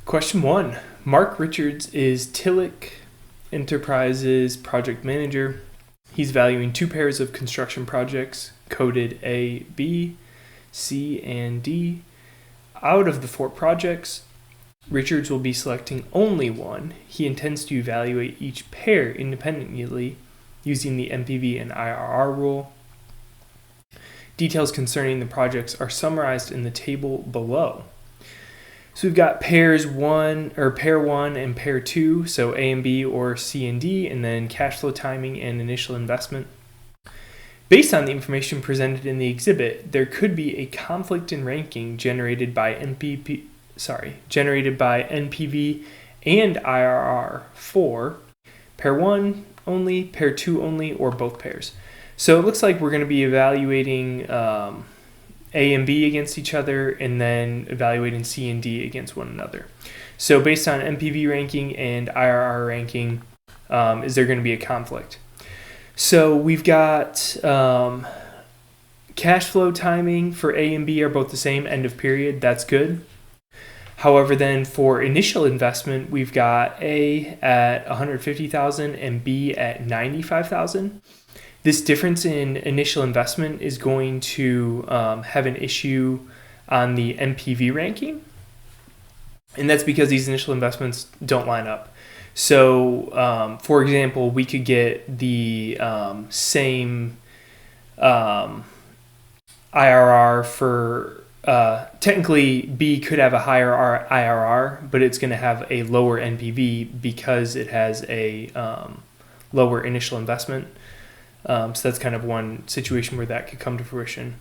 Question 1. Mark Richards is Tillich Enterprises project manager. He's valuing 2 pairs of construction projects, coded A, B, C, and D. Out of the 4 projects, Richards will be selecting only one. He intends to evaluate each pair independently using the NPV and IRR rule. Details concerning the projects are summarized in the table below. So we've got pair 1 and pair 2, so A and B or C and D, and then cash flow timing and initial investment. Based on the information presented in the exhibit, there could be a conflict in ranking generated by NPV and IRR for pair 1 only, pair 2 only, or both pairs. So it looks like we're going to be evaluating A and B against each other, and then evaluating C and D against one another. So based on NPV ranking and IRR ranking, is there going to be a conflict? So we've got cash flow timing for A and B are both the same, end of period, that's good. However, then for initial investment, we've got A at $150,000 and B at $95,000. This difference in initial investment is going to have an issue on the NPV ranking, and that's because these initial investments don't line up. So, for example, we could get the same IRR for, technically B could have a higher IRR, but it's going to have a lower NPV because it has a lower initial investment. So that's kind of one situation where that could come to fruition.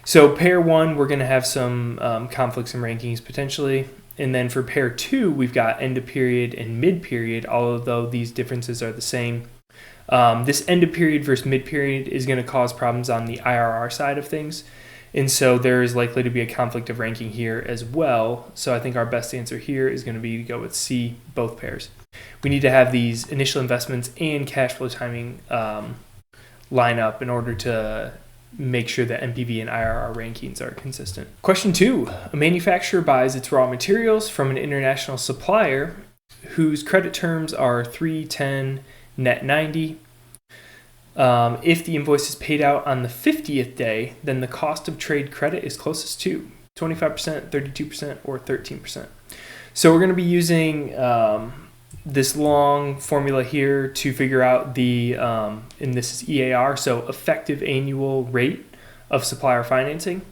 So pair 1, we're going to have some conflicts in rankings potentially. And then for pair 2, we've got end of period and mid period, although these differences are the same. This end of period versus mid period is going to cause problems on the IRR side of things. And so there is likely to be a conflict of ranking here as well. So I think our best answer here is going to be to go with C, both pairs. We need to have these initial investments and cash flow timing line up in order to make sure that NPV and IRR rankings are consistent. Question 2. A manufacturer buys its raw materials from an international supplier whose credit terms are 310 net 90. If the invoice is paid out on the 50th day, then the cost of trade credit is closest to 25%, 32%, or 13%. So we're going to be using this long formula here to figure out the, and this is EAR, so effective annual rate of supplier financing.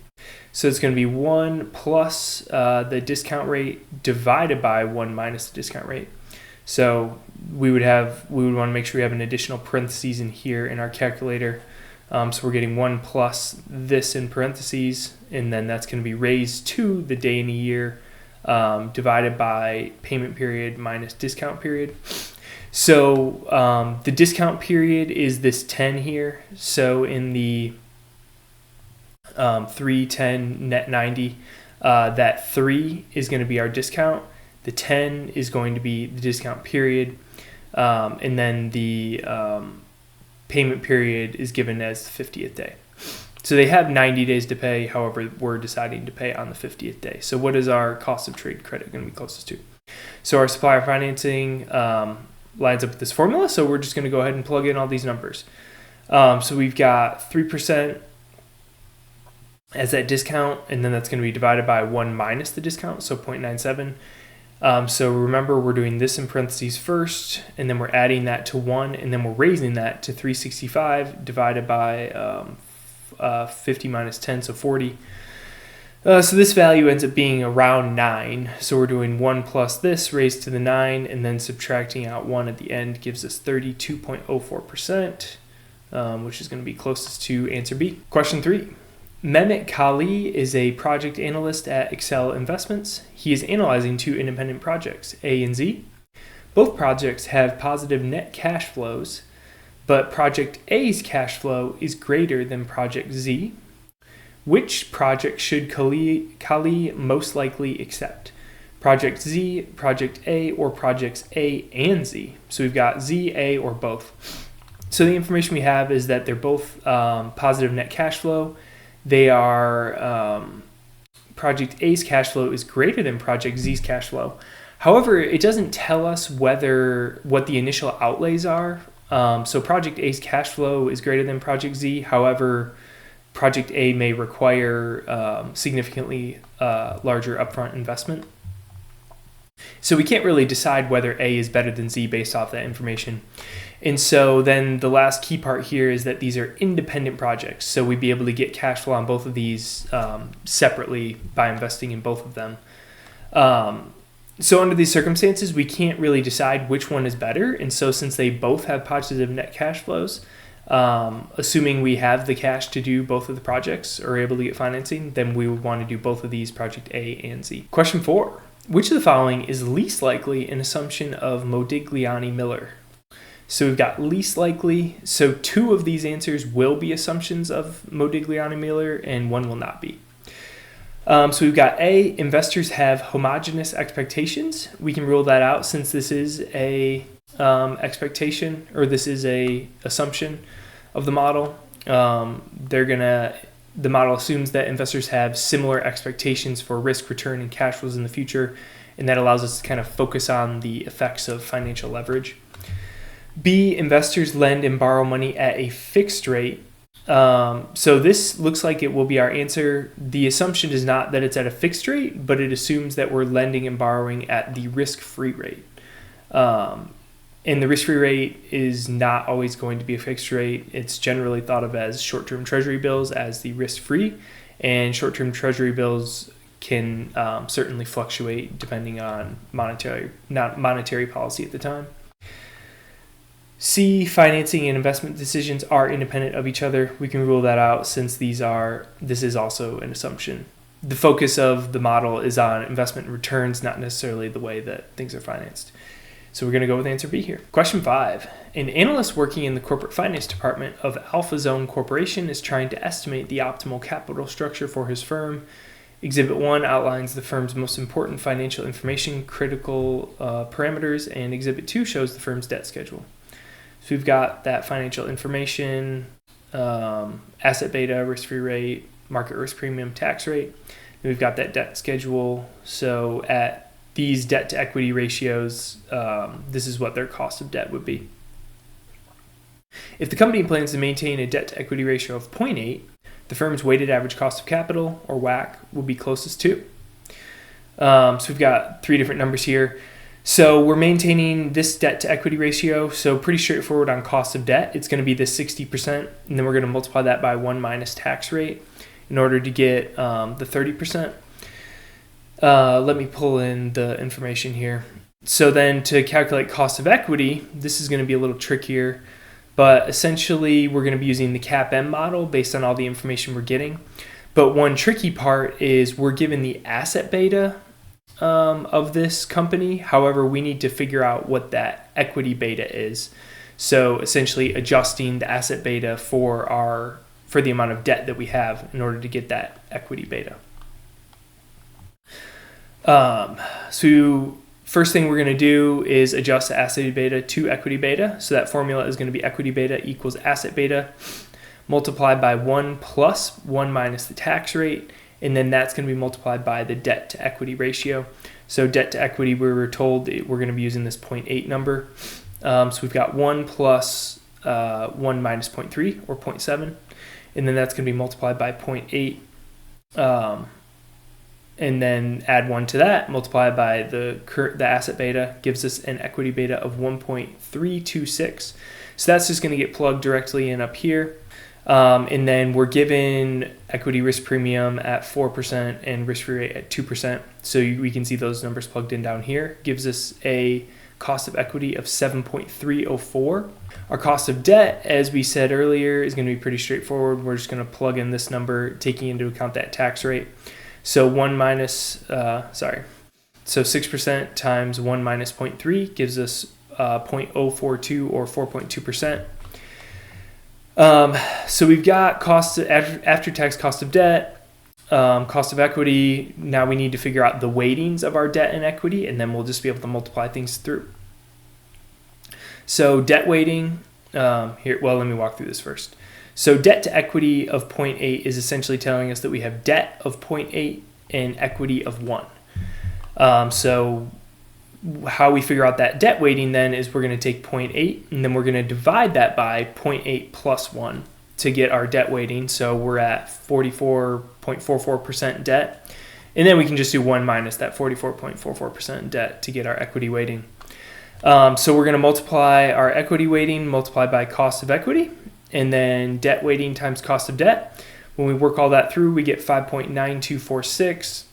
So it's going to be 1 plus the discount rate divided by 1 minus the discount rate. So we would want to make sure we have an additional parentheses in here in our calculator. So we're getting 1 plus this in parentheses, and then that's going to be raised to the day in a year divided by payment period minus discount period. So the discount period is this 10 here. So in the 310 net 90, that 3 is going to be our discount. The 10 is going to be the discount period. And then the payment period is given as the 50th day. So they have 90 days to pay. However, we're deciding to pay on the 50th day. So what is our cost of trade credit going to be closest to? So our supplier financing lines up with this formula. So we're just going to go ahead and plug in all these numbers. So we've got 3% as that discount, and then that's going to be divided by 1 minus the discount, so 0.97. So remember, we're doing this in parentheses first, and then we're adding that to 1, and then we're raising that to 365 divided by 50 minus 10, so 40. So this value ends up being around 9. So we're doing 1 plus this raised to the 9, and then subtracting out 1 at the end gives us 32.04%, which is going to be closest to answer B. Question 3. Mehmet Kali is a project analyst at Excel Investments. He is analyzing 2 independent projects, A and Z. Both projects have positive net cash flows, but project A's cash flow is greater than project Z. Which project should Kali most likely accept? Project Z, project A, or projects A and Z? So we've got Z, A, or both. So the information we have is that they're both positive net cash flow. They are, project A's cash flow is greater than project Z's cash flow. However, it doesn't tell us what the initial outlays are. So Project A's cash flow is greater than Project Z. However, Project A may require significantly larger upfront investment. So we can't really decide whether A is better than Z based off that information. And so then the last key part here is that these are independent projects. So we'd be able to get cash flow on both of these separately by investing in both of them. So under these circumstances, we can't really decide which one is better. And so since they both have positive net cash flows, assuming we have the cash to do both of the projects or able to get financing, then we would want to do both of these, Project A and Z. Question 4. Which of the following is least likely an assumption of Modigliani-Miller? So we've got least likely. So 2 of these answers will be assumptions of Modigliani-Miller and 1 will not be. So we've got A, investors have homogeneous expectations. We can rule that out since this is a expectation, or this is a assumption of the model. The model assumes that investors have similar expectations for risk, return, and cash flows in the future, and that allows us to kind of focus on the effects of financial leverage. B, investors lend and borrow money at a fixed rate. So this looks like it will be our answer. The assumption is not that it's at a fixed rate, but it assumes that we're lending and borrowing at the risk-free rate. And the risk-free rate is not always going to be a fixed rate. It's generally thought of as short-term treasury bills as the risk-free, and short-term treasury bills can certainly fluctuate depending on monetary policy at the time. C, financing and investment decisions are independent of each other. We can rule that out since this is also an assumption. The focus of the model is on investment and returns, not necessarily the way that things are financed. So we're going to go with answer B here. Question 5. An analyst working in the corporate finance department of Alpha Zone Corporation is trying to estimate the optimal capital structure for his firm. Exhibit 1 outlines the firm's most important financial information, critical parameters, and Exhibit 2 shows the firm's debt schedule. So we've got that financial information, asset beta, risk-free rate, market risk premium, tax rate. And we've got that debt schedule. So at these debt to equity ratios, this is what their cost of debt would be. If the company plans to maintain a debt to equity ratio of 0.8, the firm's weighted average cost of capital, or WACC, will be closest to. So we've got 3 different numbers here. So we're maintaining this debt to equity ratio. So pretty straightforward on cost of debt. It's going to be this 60%, and then we're going to multiply that by 1 minus tax rate in order to get the 30%. Let me pull in the information here. So then to calculate cost of equity, this is going to be a little trickier, but essentially we're going to be using the CAPM model based on all the information we're getting. But one tricky part is we're given the asset beta of this company. However, we need to figure out what that equity beta is. So essentially adjusting the asset beta for the amount of debt that we have in order to get that equity beta. So first thing we're going to do is adjust the asset beta to equity beta. So that formula is going to be equity beta equals asset beta multiplied by 1 plus 1 minus the tax rate. And then that's going to be multiplied by the debt to equity ratio. So debt to equity, we were told we're going to be using this 0.8 number. So we've got 1 plus 1 minus 0.3 or 0.7. And then that's going to be multiplied by 0.8. And then add 1 to that, multiply by the asset beta, gives us an equity beta of 1.326. So that's just going to get plugged directly in up here. And then we're given equity risk premium at 4% and risk-free rate at 2%. So we can see those numbers plugged in down here. Gives us a cost of equity of 7.304. Our cost of debt, as we said earlier, is going to be pretty straightforward. We're just going to plug in this number, taking into account that tax rate. So 6% times 1 minus 0.3 gives us 0.042 or 4.2%. So we've got after-tax cost of debt, cost of equity. Now we need to figure out the weightings of our debt and equity, and then we'll just be able to multiply things through. So debt weighting, let me walk through this first. So debt to equity of 0.8 is essentially telling us that we have debt of 0.8 and equity of 1. So how we figure out that debt weighting then is we're going to take 0.8 and then we're going to divide that by 0.8 plus 1 to get our debt weighting. So we're at 44.44% debt. And then we can just do 1 minus that 44.44% debt to get our equity weighting. So we're going to multiply our equity weighting multiplied by cost of equity, and then debt weighting times cost of debt. When we work all that through, we get 5.9246,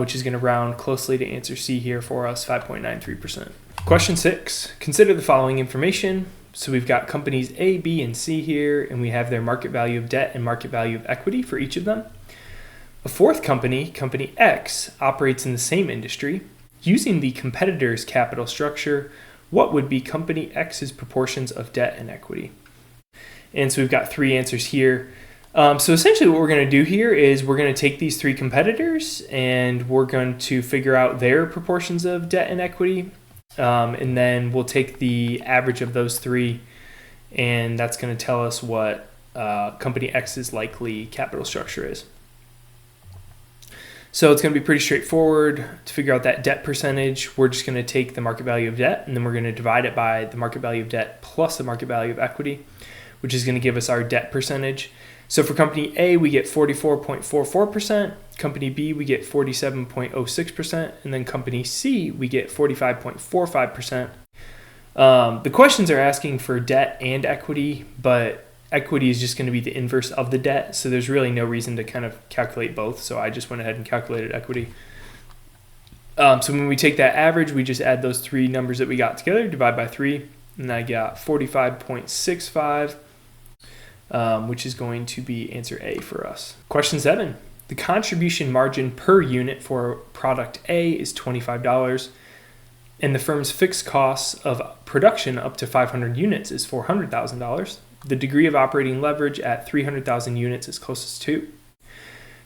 which is going to round closely to answer C here for us, 5.93%. Question 6, consider the following information. So we've got companies A, B, and C here, and we have their market value of debt and market value of equity for each of them. A fourth company, company X, operates in the same industry. Using the competitor's capital structure, what would be company X's proportions of debt and equity? And so we've got 3 answers here. So essentially what we're going to do here is we're going to take these 3 competitors and we're going to figure out their proportions of debt and equity. And then we'll take the average of those 3, and that's going to tell us what company X's likely capital structure is. So it's going to be pretty straightforward to figure out that debt percentage. We're just going to take the market value of debt, and then we're going to divide it by the market value of debt plus the market value of equity, which is going to give us our debt percentage. So for company A, we get 44.44%. Company B, we get 47.06%. And then company C, we get 45.45%. The questions are asking for debt and equity, but equity is just going to be the inverse of the debt, so there's really no reason to kind of calculate both, so I just went ahead and calculated equity. So when we take that average, we just add those 3 numbers that we got together, divide by 3, and I got 45.65, which is going to be answer A for us. Question 7. The contribution margin per unit for product A is $25, and the firm's fixed costs of production up to 500 units is $400,000. The degree of operating leverage at 300,000 units is closest to.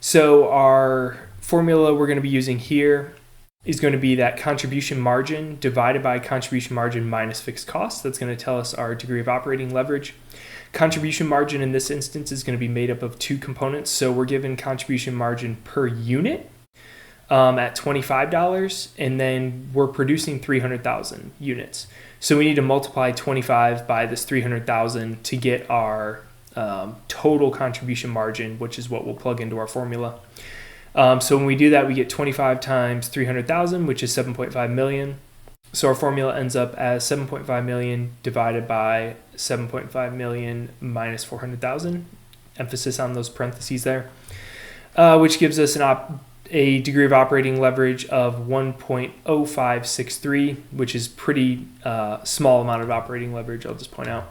So our formula we're going to be using here is going to be that contribution margin divided by contribution margin minus fixed costs. That's going to tell us our degree of operating leverage. Contribution margin in this instance is going to be made up of 2 components. So we're given contribution margin per unit at $25, and then we're producing 300,000 units. So we need to multiply 25 by this 300,000 to get our total contribution margin, which is what we'll plug into our formula. So when we do that, we get 25 times 300,000, which is 7.5 million. So our formula ends up as 7.5 million divided by 7.5 million minus 400,000. Emphasis on those parentheses there, which gives us a degree of operating leverage of 1.0563, which is pretty small amount of operating leverage, I'll just point out.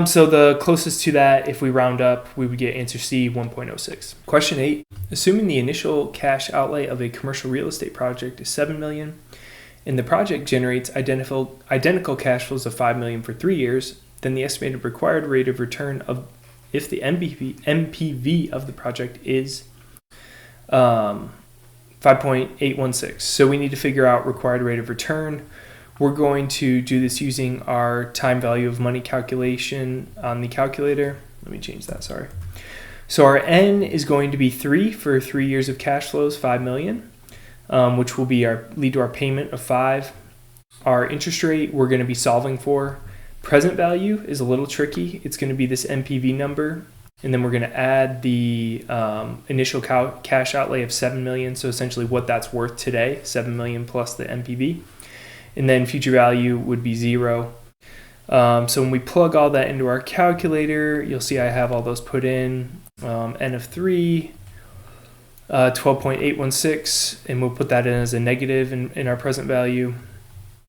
So the closest to that, if we round up, we would get answer C, 1.06. Question 8, assuming the initial cash outlay of a commercial real estate project is $7 million, and the project generates identical cash flows of $5 million for 3 years, then the estimated required rate of return of, if the MPV of the project is 5.816. So we need to figure out required rate of return. We're going to do this using our time value of money calculation on the calculator. Let me change that, sorry. So our N is going to be 3 for 3 years of cash flows, 5 million, which will be lead to our payment of 5. Our interest rate we're going to be solving for. Present value is a little tricky. It's going to be this MPV number. And then we're going to add the initial cash outlay of 7 million. So essentially what that's worth today, 7 million plus the MPV. And then future value would be 0. So when we plug all that into our calculator, you'll see I have all those put in. N of 3, 12.816, and we'll put that in as a negative in our present value.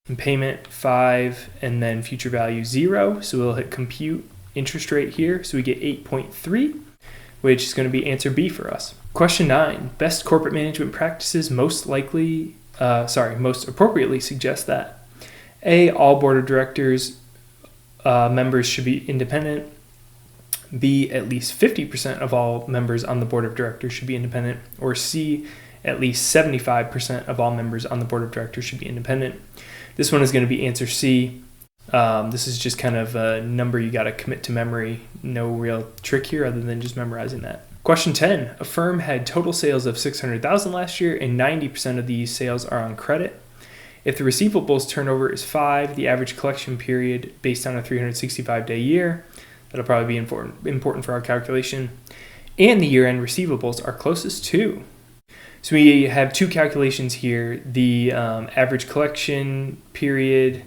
And payment 5, and then future value 0. So we'll hit compute interest rate here, so we get 8.3, which is going to be answer B for us. Question 9, best corporate management practices most appropriately suggest that A, all board of directors members should be independent, B, at least 50% of all members on the board of directors should be independent, or C, at least 75% of all members on the board of directors should be independent. This one is going to be answer C. This is just kind of a number you got to commit to memory. No real trick here other than just memorizing that. Question 10. A firm had total sales of $600,000 last year, and 90% of these sales are on credit. If the receivables turnover is 5, the average collection period based on a 365-day year, that'll probably be important for our calculation, and the year-end receivables are closest to. So we have two calculations here, the average collection period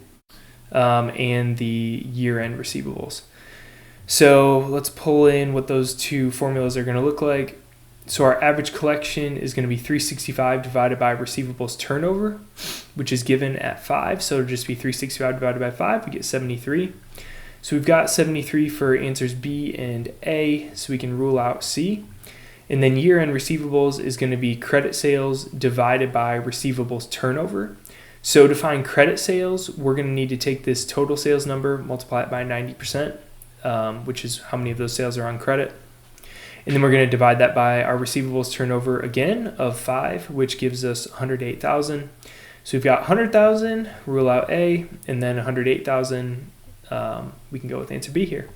and the year-end receivables. So let's pull in what those two formulas are going to look like. So our average collection is going to be 365 divided by receivables turnover, which is given at 5. So it'll just be 365 divided by 5, we get 73. So we've got 73 for answers B and A, so we can rule out C. And then year-end receivables is going to be credit sales divided by receivables turnover. So to find credit sales, we're going to need to take this total sales number, multiply it by 90%, which is how many of those sales are on credit. And then we're going to divide that by our receivables turnover again of 5, which gives us 108,000. So we've got 100,000, rule out A, and then 108,000. We can go with answer B here.